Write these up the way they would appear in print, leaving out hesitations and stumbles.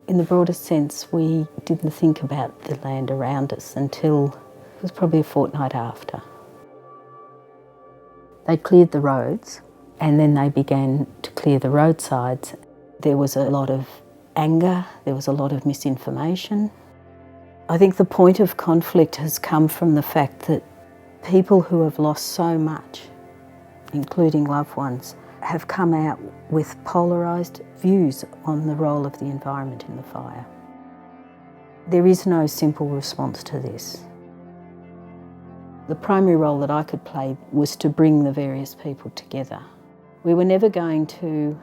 In the broadest sense, we didn't think about the land around us until it was probably a fortnight after. They cleared the roads and then they began to clear the roadsides. There was a lot of anger, there was a lot of misinformation. I think the point of conflict has come from the fact that people who have lost so much, including loved ones, have come out with polarised views on the role of the environment in the fire. There is no simple response to this. The primary role that I could play was to bring the various people together. We were never going to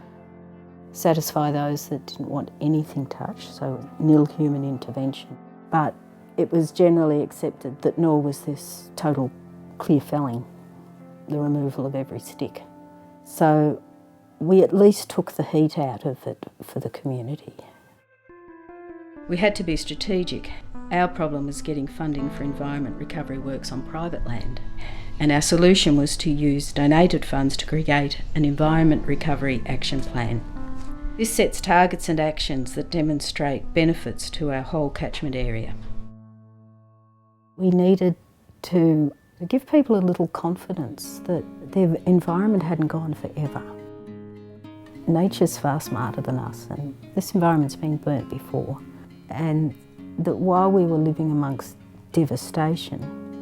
satisfy those that didn't want anything touched, so nil human intervention. But it was generally accepted that nor was this total clear felling, the removal of every stick. So we at least took the heat out of it for the community. We had to be strategic. Our problem was getting funding for environment recovery works on private land, and our solution was to use donated funds to create an environment recovery action plan. This sets targets and actions that demonstrate benefits to our whole catchment area. We needed to give people a little confidence that their environment hadn't gone forever. Nature's far smarter than us, and this environment's been burnt before. And that while we were living amongst devastation,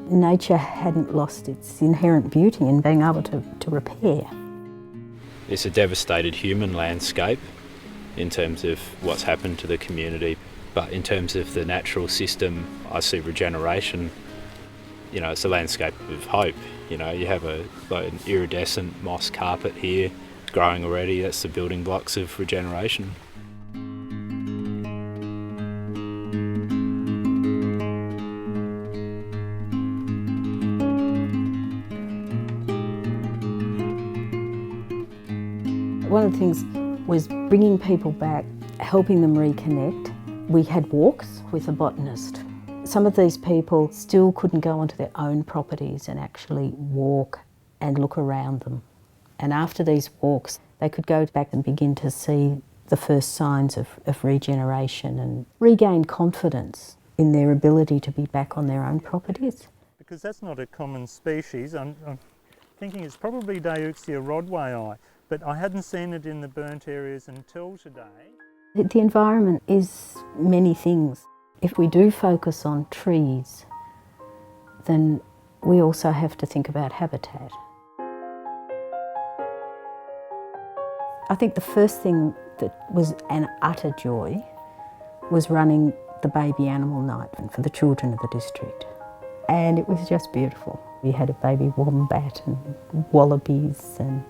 nature hadn't lost its inherent beauty in being able to repair. It's a devastated human landscape in terms of what's happened to the community, but in terms of the natural system, I see regeneration. You know, it's a landscape of hope. You know, you have an iridescent moss carpet here, growing already. That's the building blocks of regeneration. One of the things was bringing people back, helping them reconnect. We had walks with a botanist. Some of these people still couldn't go onto their own properties and actually walk and look around them. And after these walks, they could go back and begin to see the first signs of regeneration and regain confidence in their ability to be back on their own properties. Because that's not a common species. I'm thinking it's probably Deutzia rodway, but I hadn't seen it in the burnt areas until today. The environment is many things. If we do focus on trees, then we also have to think about habitat. I think the first thing that was an utter joy was running the baby animal night for the children of the district. And it was just beautiful. We had a baby wombat and wallabies and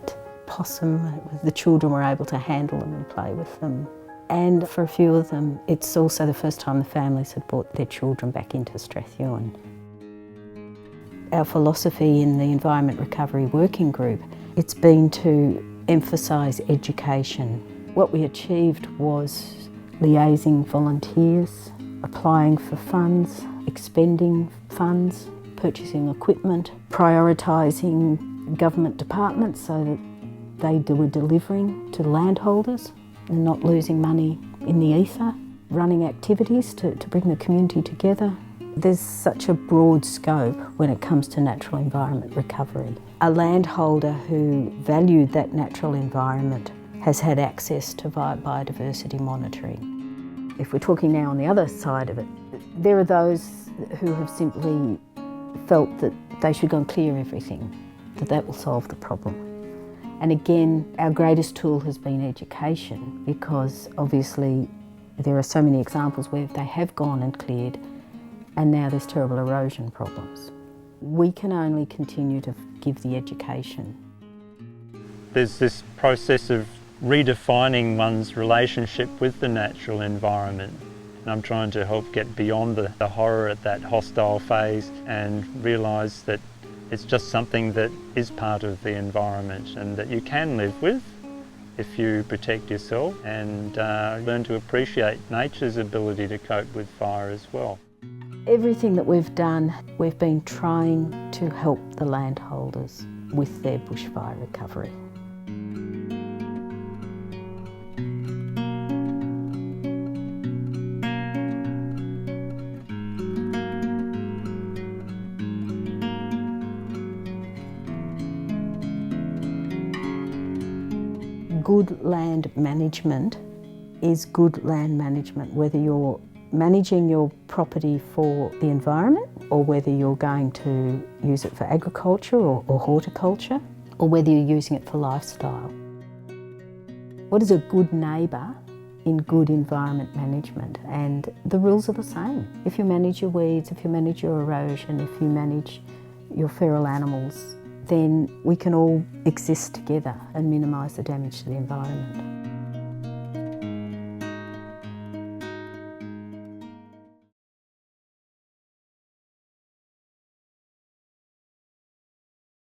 possum. The children were able to handle them and play with them. And for a few of them, it's also the first time the families had brought their children back into Strathewen. Our philosophy in the Environment Recovery Working Group, it's been to emphasise education. What we achieved was liaising volunteers, applying for funds, expending funds, purchasing equipment, prioritising government departments so that they were delivering to landholders and not losing money in the ether, running activities to bring the community together. There's such a broad scope when it comes to natural environment recovery. A landholder who valued that natural environment has had access to biodiversity monitoring. If we're talking now on the other side of it, there are those who have simply felt that they should go and clear everything, that will solve the problem. And again, our greatest tool has been education, because obviously there are so many examples where they have gone and cleared and now there's terrible erosion problems. We can only continue to give the education. There's this process of redefining one's relationship with the natural environment. And I'm trying to help get beyond the horror at that hostile phase and realise that it's just something that is part of the environment and that you can live with if you protect yourself and learn to appreciate nature's ability to cope with fire as well. Everything that we've done, we've been trying to help the landholders with their bushfire recovery. Good land management is good land management, whether you're managing your property for the environment or whether you're going to use it for agriculture or horticulture or whether you're using it for lifestyle. What is a good neighbour in good environment management? And the rules are the same. If you manage your weeds, if you manage your erosion, if you manage your feral animals, then we can all exist together and minimise the damage to the environment.